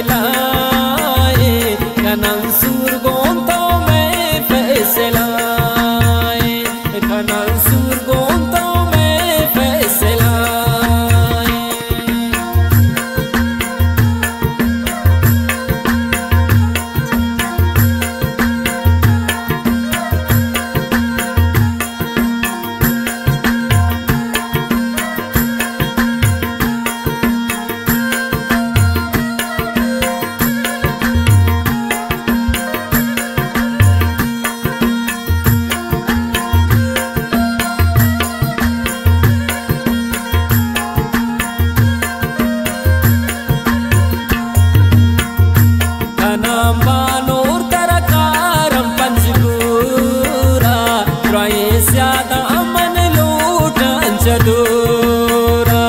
दिलाए कनन सूर गोंतो में फैसलाए कनन सूर गोंतो में फैसलाए Manur terakaram panjgura Roye syada aman lutan jadura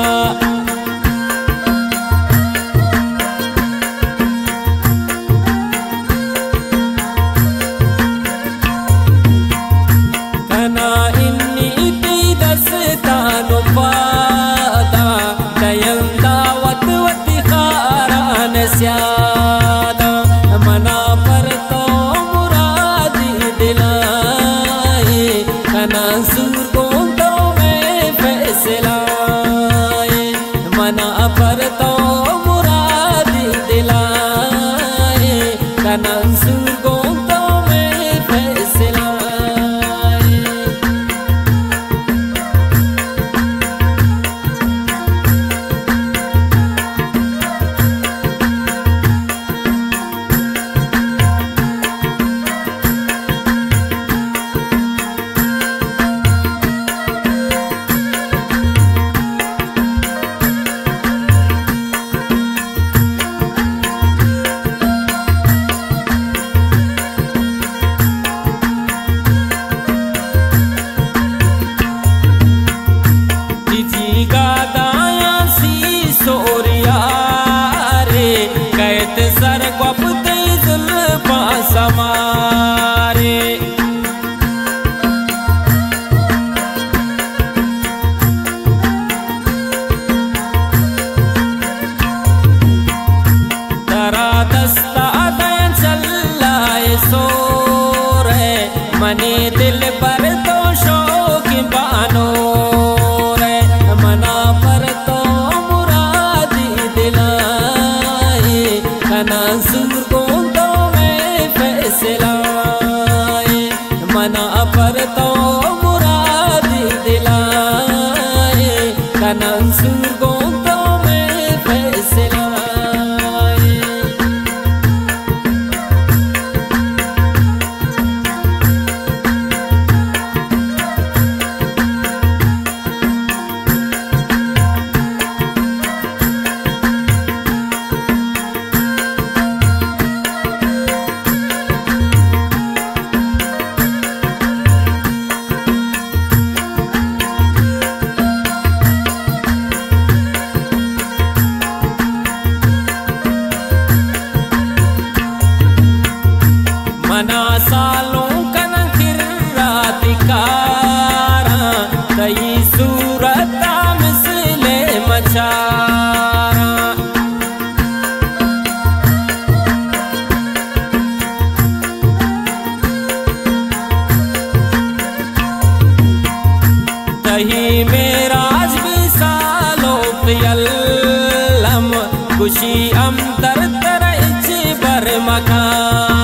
Kana inni tidastanu pada Dayang dawat wati kharan syada मना पर तो मुरादी दिलाए कना सूर गोंतो में फैसलाए मना पर तो मुरादी दिलाए कना सूर गोंतो में फैसलाए समारे तरा दस्ता दयन चलाए सोर है मने दिल पर तो शौक बानो रे मना पर तो मुरादी दिलाए कना सूर गोंतो फैसलाए मना पर तो मुरादी दिलाए कनन सूर गोंतो में फैसलाए मना सालों कनन किर्राती कारा तई सूरता मिसले मचारा तही मेराज भी सालों प्रियलम खुशी अम तर तर इच बर मकान